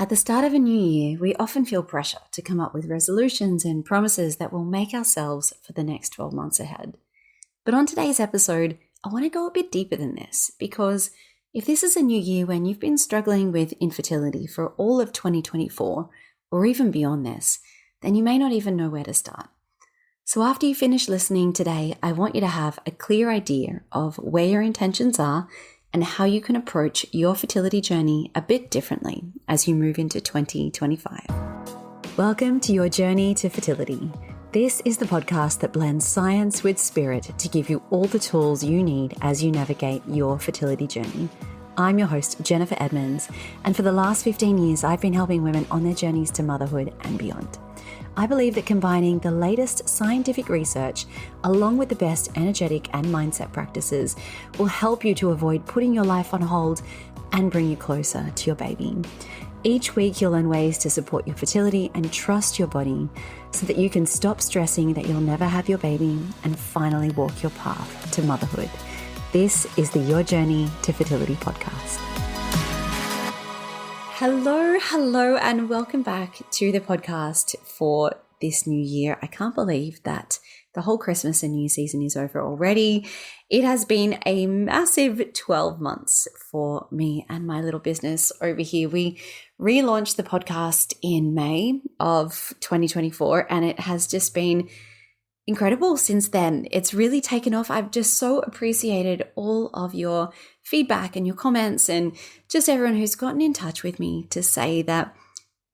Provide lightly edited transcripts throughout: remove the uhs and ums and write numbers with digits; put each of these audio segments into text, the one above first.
At the start of a new year, we often feel pressure to come up with resolutions and promises that will make ourselves for the next 12 months ahead. But on today's episode, I want to go a bit deeper than this, because if this is a new year when you've been struggling with infertility for all of 2024, or even beyond this, then you may not even know where to start. So after you finish listening today, I want you to have a clear idea of where your intentions are and how you can approach your fertility journey a bit differently as you move into 2025. Welcome to Your Journey to Fertility. This is the podcast that blends science with spirit to give you all the tools you need as you navigate your fertility journey. I'm your host, Jennifer Edmonds, and for the last 15 years, I've been helping women on their journeys to motherhood and beyond. I believe that combining the latest scientific research along with the best energetic and mindset practices will help you to avoid putting your life on hold and bring you closer to your baby. Each week, you'll learn ways to support your fertility and trust your body so that you can stop stressing that you'll never have your baby and finally walk your path to motherhood. This is the Your Journey to Fertility podcast. Hello, and welcome back to the podcast for this new year. I can't believe that the whole Christmas and New Year season is over already. It has been a massive 12 months for me and my little business over here. We relaunched the podcast in May of 2024, and it has just been incredible since then. It's really taken off. I've just so appreciated all of your feedback and your comments and just everyone who's gotten in touch with me to say that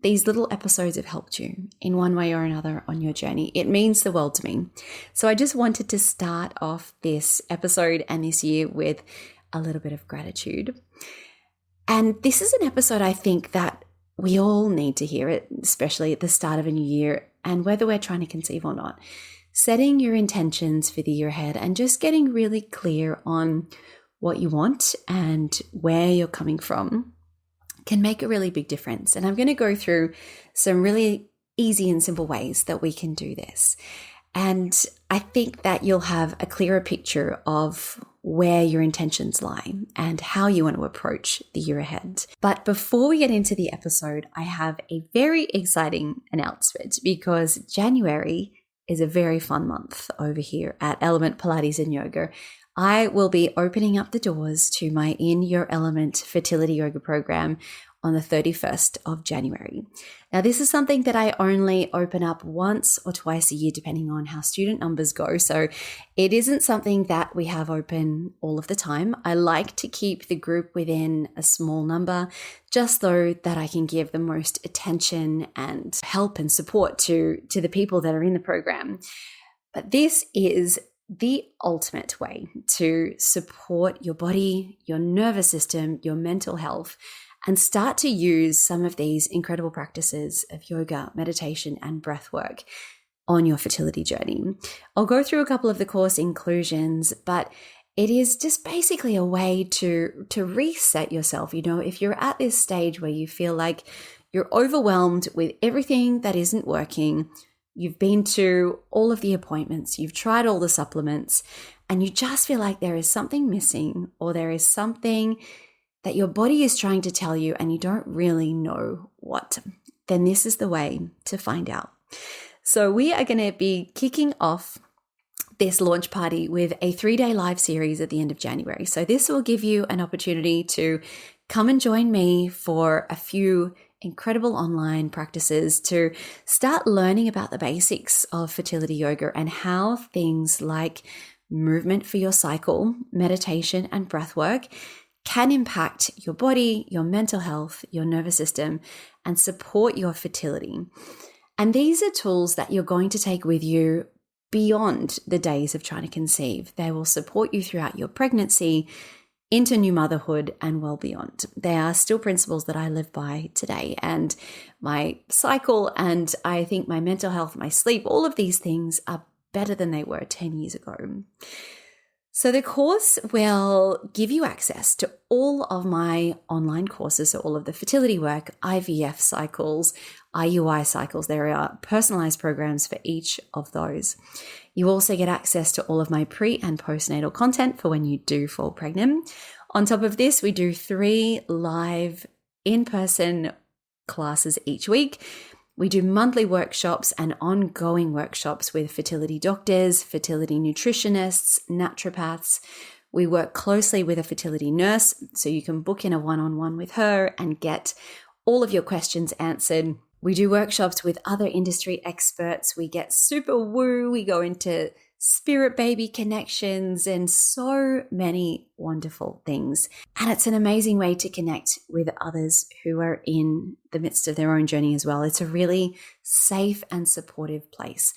these little episodes have helped you in one way or another on your journey. It means the world to me. So I just wanted to start off this episode and this year with a little bit of gratitude. And this is an episode I think that we all need to hear it, especially at the start of a new year, and whether we're trying to conceive or not. Setting your intentions for the year ahead and just getting really clear on what you want and where you're coming from can make a really big difference. And I'm going to go through some really easy and simple ways that we can do this. And I think that you'll have a clearer picture of where your intentions lie and how you want to approach the year ahead. But before we get into the episode, I have a very exciting announcement, because January is a very fun month over here at Element Pilates and Yoga. I will be opening up the doors to my In Your Element fertility yoga program on the 31st of January. Now, this is something that I only open up once or twice a year, depending on how student numbers go. So it isn't something that we have open all of the time. I like to keep the group within a small number, just so that I can give the most attention and help and support to the people that are in the program. But this is the ultimate way to support your body, your nervous system, your mental health, and start to use some of these incredible practices of yoga, meditation, and breath work on your fertility journey. I'll go through a couple of the course inclusions, but it is just basically a way to reset yourself. You know, if you're at this stage where you feel like you're overwhelmed with everything that isn't working, you've been to all of the appointments, you've tried all the supplements, and you just feel like there is something missing, or there is something that your body is trying to tell you and you don't really know what, then this is the way to find out. So we are going to be kicking off this launch party with a 3-day live series at the end of January. So this will give you an opportunity to come and join me for a few incredible online practices to start learning about the basics of fertility yoga and how things like movement for your cycle, meditation, and breath work can impact your body, your mental health, your nervous system, and support your fertility. And these are tools that you're going to take with you beyond the days of trying to conceive. They will support you throughout your pregnancy, into new motherhood, and well beyond. They are still principles that I live by today. And my cycle, and I think my mental health, my sleep, all of these things are better than they were 10 years ago. So the course will give you access to all of my online courses, so all of the fertility work, IVF cycles, IUI cycles. There are personalized programs for each of those. You also get access to all of my pre- and postnatal content for when you do fall pregnant. On top of this, we do 3 live in-person classes each week. We do monthly workshops and ongoing workshops with fertility doctors, fertility nutritionists, naturopaths. We work closely with a fertility nurse, so you can book in a one-on-one with her and get all of your questions answered. We do workshops with other industry experts. We get super woo. We go into spirit baby connections and so many wonderful things. And it's an amazing way to connect with others who are in the midst of their own journey as well. It's a really safe and supportive place.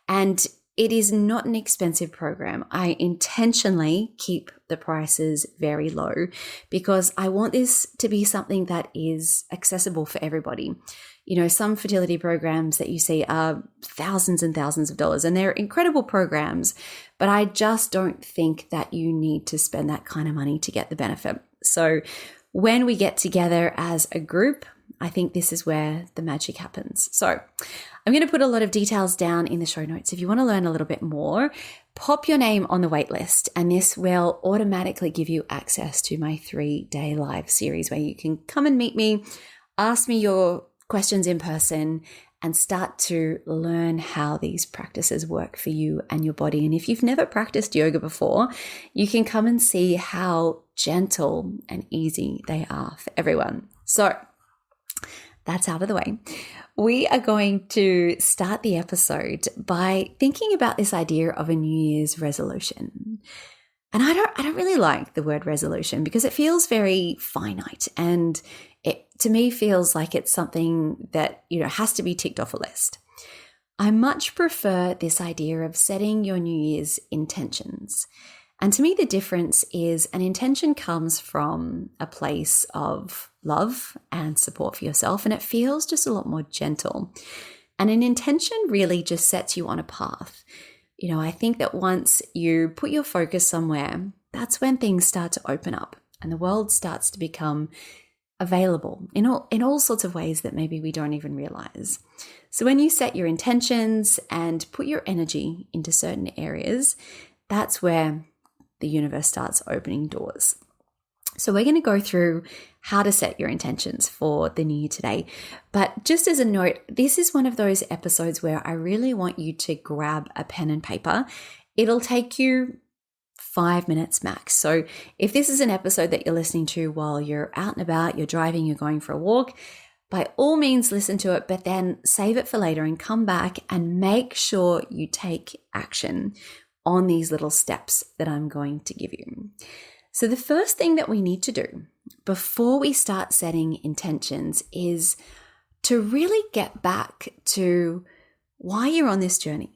And it is not an expensive program. I intentionally keep the prices very low because I want this to be something that is accessible for everybody. You know, some fertility programs that you see are thousands and thousands of dollars, and they're incredible programs, but I just don't think that you need to spend that kind of money to get the benefit. So when we get together as a group, I think this is where the magic happens. So I'm going to put a lot of details down in the show notes. If you want to learn a little bit more, pop your name on the wait list, and this will automatically give you access to my 3-day live series where you can come and meet me, ask me your questions in person, and start to learn how these practices work for you and your body. And if you've never practiced yoga before, you can come and see how gentle and easy they are for everyone. So that's out of the way. We are going to start the episode by thinking about this idea of a New Year's resolution. And I don't really like the word resolution because it feels very finite, and it to me feels like it's something that, has to be ticked off a list. I much prefer this idea of setting your New Year's intentions. And to me, the difference is an intention comes from a place of love and support for yourself, and it feels just a lot more gentle. And an intention really just sets you on a path. I think that once you put your focus somewhere, that's when things start to open up and the world starts to become available in all sorts of ways that maybe we don't even realize. So when you set your intentions and put your energy into certain areas, that's where the universe starts opening doors. So we're going to go through how to set your intentions for the new year today. But just as a note, this is one of those episodes where I really want you to grab a pen and paper. It'll take you 5 minutes max. So if this is an episode that you're listening to while you're out and about, you're driving, you're going for a walk, by all means listen to it, but then save it for later and come back and make sure you take action on these little steps that I'm going to give you. So the first thing that we need to do before we start setting intentions is to really get back to why you're on this journey.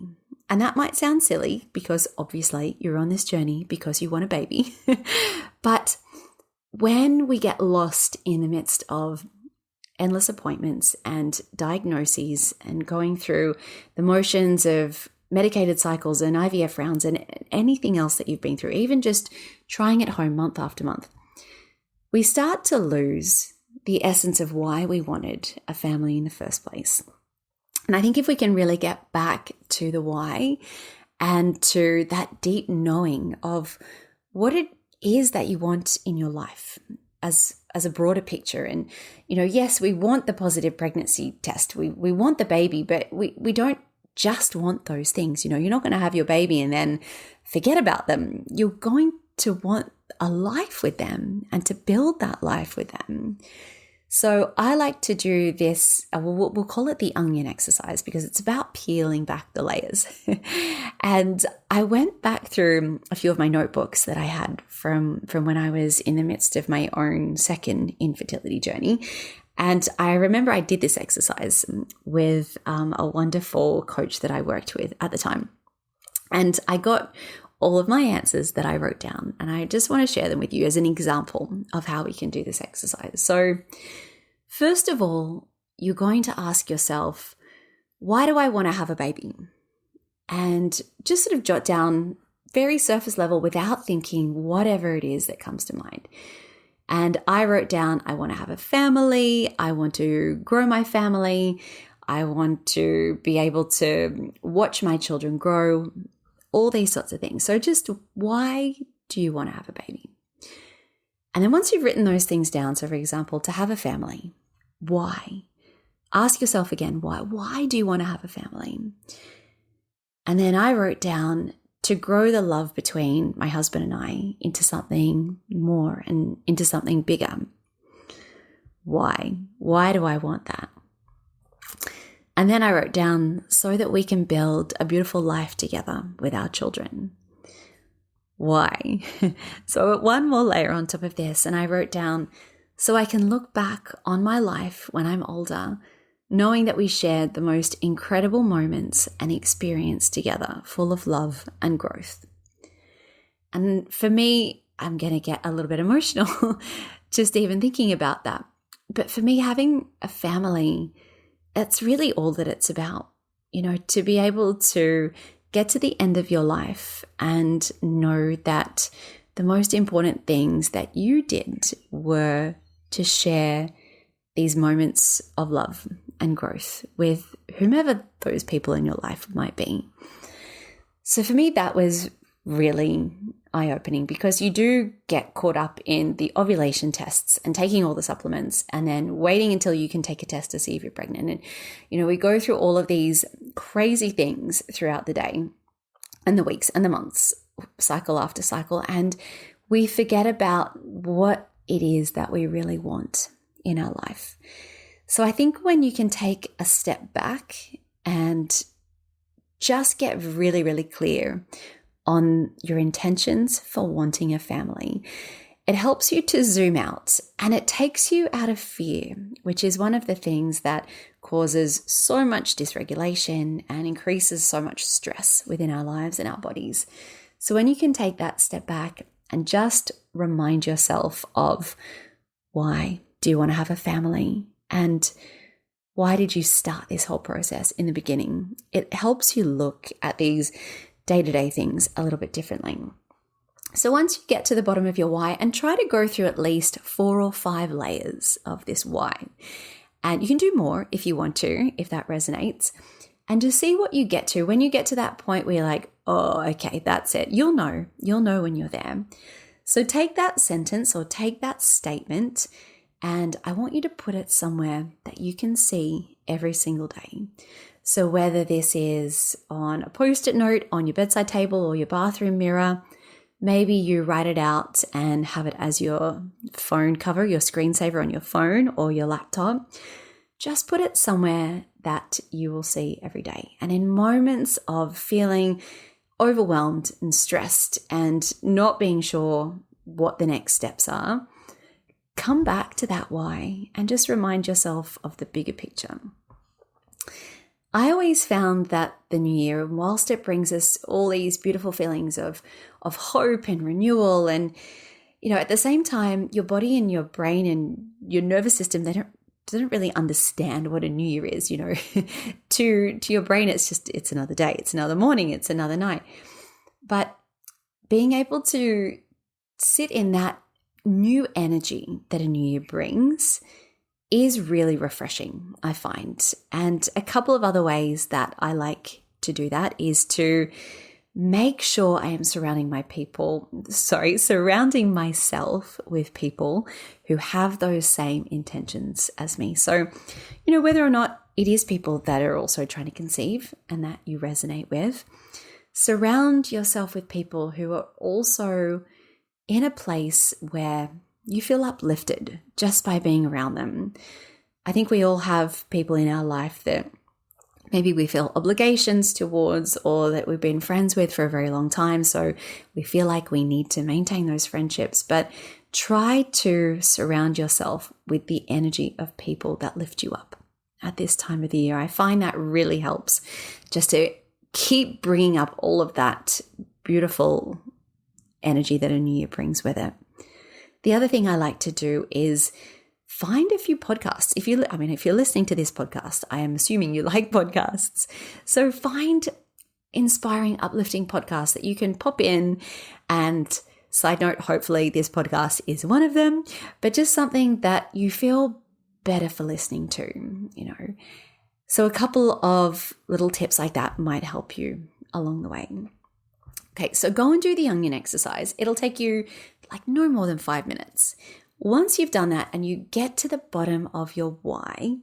And that might sound silly because obviously you're on this journey because you want a baby. But when we get lost in the midst of endless appointments and diagnoses and going through the motions of medicated cycles and IVF rounds and anything else that you've been through, even just trying at home month after month, we start to lose the essence of why we wanted a family in the first place. And I think if we can really get back to the why and to that deep knowing of what it is that you want in your life as a broader picture. And, yes, we want the positive pregnancy test. We want the baby, but we don't just want those things. You're not going to have your baby and then forget about them. You're going to want a life with them and to build that life with them. So I like to do this, we'll call it the onion exercise because it's about peeling back the layers. And I went back through a few of my notebooks that I had from when I was in the midst of my own second infertility journey. And I remember I did this exercise with a wonderful coach that I worked with at the time. And I got all of my answers that I wrote down. And I just want to share them with you as an example of how we can do this exercise. So first of all, you're going to ask yourself, why do I want to have a baby? And just sort of jot down very surface level without thinking whatever it is that comes to mind. And I wrote down, I want to have a family. I want to grow my family. I want to be able to watch my children grow, all these sorts of things. So just why do you want to have a baby? And then once you've written those things down, so for example, to have a family, why? ask yourself again, why? Why do you want to have a family? And then I wrote down to grow the love between my husband and I into something more and into something bigger. Why? Why do I want that? And then I wrote down so that we can build a beautiful life together with our children. Why? So I put one more layer on top of this, and I wrote down so I can look back on my life when I'm older, knowing that we shared the most incredible moments and experience together, full of love and growth. And for me, I'm going to get a little bit emotional just even thinking about that. But for me, having a family, that's really all that it's about. To be able to get to the end of your life and know that the most important things that you did were to share these moments of love and growth with whomever those people in your life might be. So for me, that was really eye-opening, because you do get caught up in the ovulation tests and taking all the supplements and then waiting until you can take a test to see if you're pregnant. And, we go through all of these crazy things throughout the day and the weeks and the months, cycle after cycle, and we forget about what it is that we really want in our life. So I think when you can take a step back and just get really, really clear on your intentions for wanting a family, it helps you to zoom out, and it takes you out of fear, which is one of the things that causes so much dysregulation and increases so much stress within our lives and our bodies. So when you can take that step back and just remind yourself of, why do you want to have a family? And why did you start this whole process in the beginning? It helps you look at these day-to-day things a little bit differently. So once you get to the bottom of your why, and try to go through at least 4 or 5 layers of this why. And you can do more if you want to, if that resonates, and just see what you get to. When you get to that point where you're like, oh, okay, that's it. You'll know when you're there. So take that sentence or take that statement, and I want you to put it somewhere that you can see every single day. So whether this is on a Post-it note on your bedside table or your bathroom mirror, maybe you write it out and have it as your phone cover, your screensaver on your phone or your laptop. Just put it somewhere that you will see every day. And in moments of feeling overwhelmed and stressed and not being sure what the next steps are, come back to that why and just remind yourself of the bigger picture. I always found that the new year, whilst it brings us all these beautiful feelings of hope and renewal, and at the same time, your body and your brain and your nervous system, they don't really understand what a new year is. To your brain, it's another day, it's another morning, it's another night. But being able to sit in that new energy that a new year brings is really refreshing, I find. And a couple of other ways that I like to do that is to make sure I am surrounding myself with people who have those same intentions as me. So, whether or not it is people that are also trying to conceive and that you resonate with, surround yourself with people who are also in a place where you feel uplifted just by being around them. I think we all have people in our life that maybe we feel obligations towards, or that we've been friends with for a very long time. So we feel like we need to maintain those friendships, but try to surround yourself with the energy of people that lift you up at this time of the year. I find that really helps just to keep bringing up all of that beautiful energy that a new year brings with it. The other thing I like to do is find a few podcasts. If you're listening to this podcast, I am assuming you like podcasts. So find inspiring, uplifting podcasts that you can pop in. And side note, hopefully this podcast is one of them, but just something that you feel better for listening to, So a couple of little tips like that might help you along the way. Okay, so go and do the onion exercise. It'll take you no more than 5 minutes. Once you've done that and you get to the bottom of your why,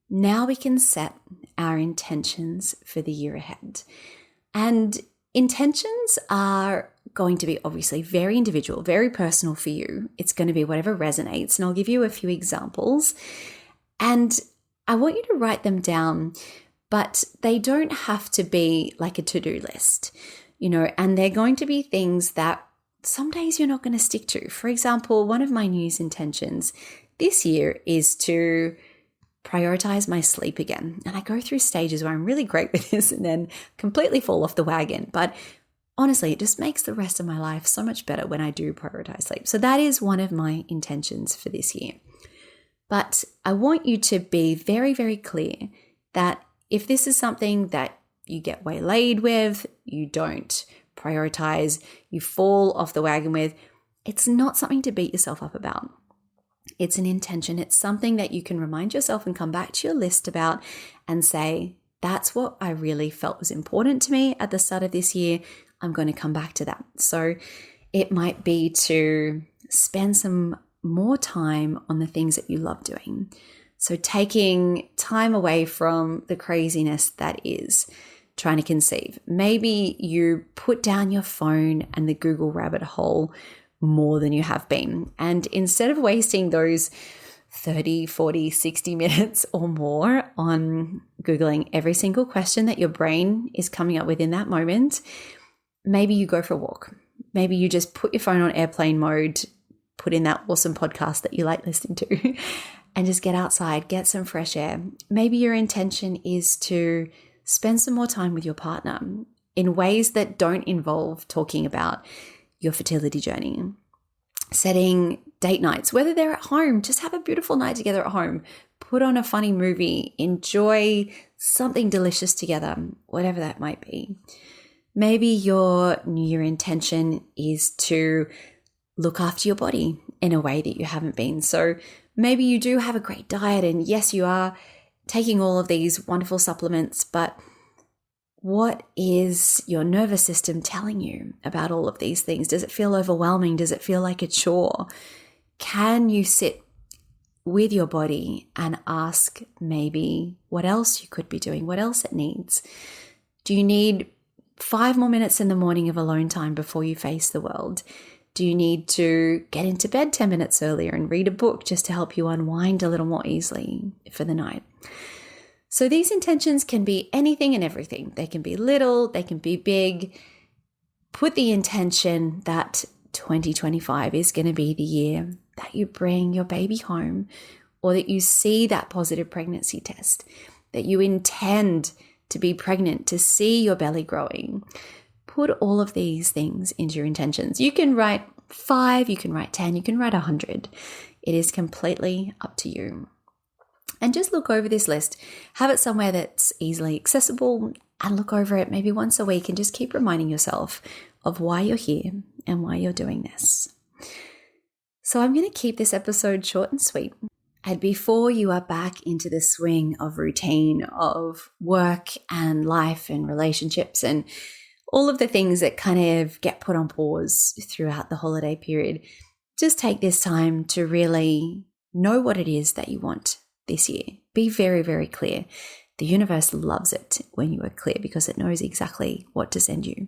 now we can set our intentions for the year ahead. And intentions are going to be obviously very individual, very personal for you. It's going to be whatever resonates. And I'll give you a few examples. And I want you to write them down, but they don't have to be like a to-do list, and they're going to be things that some days you're not going to stick to. For example, one of my New Year's intentions this year is to prioritize my sleep again. And I go through stages where I'm really great with this and then completely fall off the wagon. But honestly, it just makes the rest of my life so much better when I do prioritize sleep. So that is one of my intentions for this year. But I want you to be very, very clear that if this is something that you get waylaid with, you don't prioritize, you fall off the wagon with, it's not something to beat yourself up about. It's an intention. It's something that you can remind yourself and come back to your list about and say, that's what I really felt was important to me at the start of this year. I'm going to come back to that. So it might be to spend some more time on the things that you love doing. So taking time away from the craziness that is trying to conceive. Maybe you put down your phone and the Google rabbit hole more than you have been. And instead of wasting those 30, 40, 60 minutes or more on Googling every single question that your brain is coming up with in that moment, maybe you go for a walk. Maybe you just put your phone on airplane mode, put in that awesome podcast that you like listening to, and just get outside, get some fresh air. Maybe your intention is to spend some more time with your partner in ways that don't involve talking about your fertility journey. Setting date nights, whether they're at home, just have a beautiful night together at home. Put on a funny movie, enjoy something delicious together, whatever that might be. Maybe your New Year intention is to look after your body in a way that you haven't been. So maybe you do have a great diet and yes, you are taking all of these wonderful supplements, but what is your nervous system telling you about all of these things? Does it feel overwhelming? Does it feel like a chore? Can you sit with your body and ask maybe what else you could be doing, what else it needs? Do you need 5 more minutes in the morning of alone time before you face the world? Do you need to get into bed 10 minutes earlier and read a book just to help you unwind a little more easily for the night? So these intentions can be anything and everything. They can be little, they can be big. Put the intention that 2025 is going to be the year that you bring your baby home, or that you see that positive pregnancy test, that you intend to be pregnant, to see your belly growing. Put all of these things into your intentions. You can write 5, you can write 10, you can write 100. It is completely up to you. And just look over this list. Have it somewhere that's easily accessible and look over it maybe once a week and just keep reminding yourself of why you're here and why you're doing this. So I'm going to keep this episode short and sweet. And before you are back into the swing of routine of work and life and relationships and all of the things that kind of get put on pause throughout the holiday period, just take this time to really know what it is that you want this year. Be very, very clear. The universe loves it when you are clear because it knows exactly what to send you.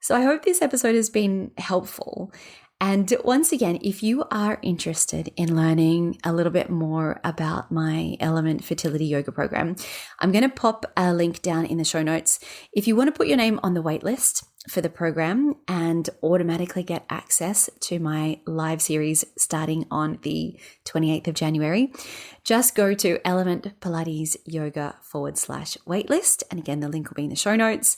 So I hope this episode has been helpful. And once again, if you are interested in learning a little bit more about my Element Fertility Yoga program, I'm going to pop a link down in the show notes. If you want to put your name on the wait list for the program and automatically get access to my live series starting on the 28th of January, just go to Element Pilates Yoga /waitlist. And again, the link will be in the show notes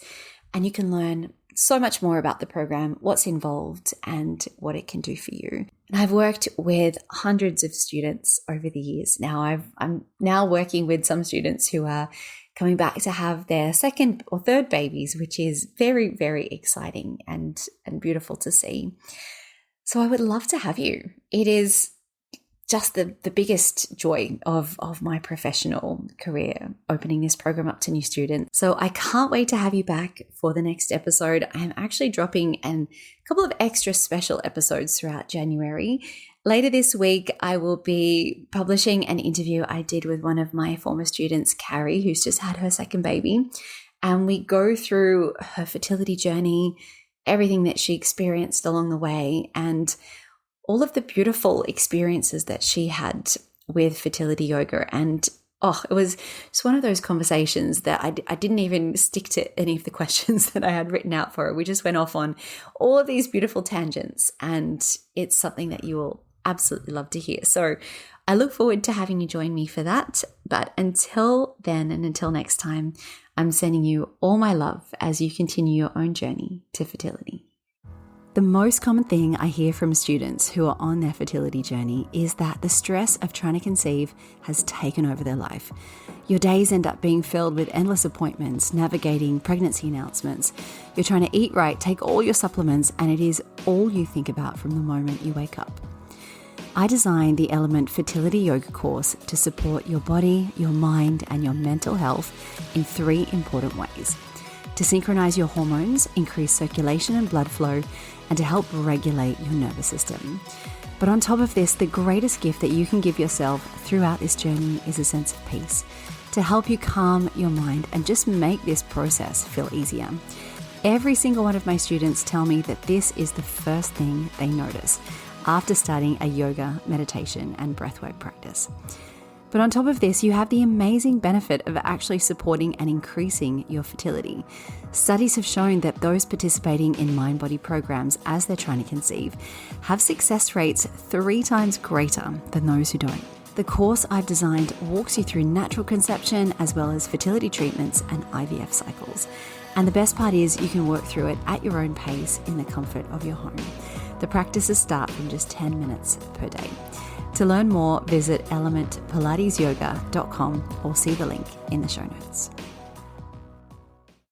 and you can learn so much more about the program, what's involved and what it can do for you. And I've worked with hundreds of students over the years. Now I'm now working with some students who are coming back to have their second or third babies, which is very, very exciting and beautiful to see. So I would love to have you. It is just the biggest joy of my professional career, opening this program up to new students. So I can't wait to have you back for the next episode. I am actually dropping a couple of extra special episodes throughout January. Later this week, I will be publishing an interview I did with one of my former students, Carrie, who's just had her second baby. And we go through her fertility journey, everything that she experienced along the way, and all of the beautiful experiences that she had with fertility yoga. And it was just one of those conversations that I didn't even stick to any of the questions that I had written out for her. We just went off on all of these beautiful tangents, and it's something that you will absolutely love to hear. So I look forward to having you join me for that. But until then, and until next time, I'm sending you all my love as you continue your own journey to fertility. The most common thing I hear from students who are on their fertility journey is that the stress of trying to conceive has taken over their life. Your days end up being filled with endless appointments, navigating pregnancy announcements. You're trying to eat right, take all your supplements, and it is all you think about from the moment you wake up. I designed the Element Fertility Yoga course to support your body, your mind, and your mental health in 3 important ways: to synchronize your hormones, increase circulation and blood flow, and to help regulate your nervous system. But on top of this, the greatest gift that you can give yourself throughout this journey is a sense of peace, to help you calm your mind and just make this process feel easier. Every single one of my students tell me that this is the first thing they notice after starting a yoga, meditation, and breathwork practice. But on top of this, you have the amazing benefit of actually supporting and increasing your fertility. Studies have shown that those participating in mind-body programs as they're trying to conceive have success rates 3 times greater than those who don't. The course I've designed walks you through natural conception as well as fertility treatments and IVF cycles. And the best part is you can work through it at your own pace in the comfort of your home. The practices start from just 10 minutes per day. To learn more, visit elementpilatesyoga.com or see the link in the show notes.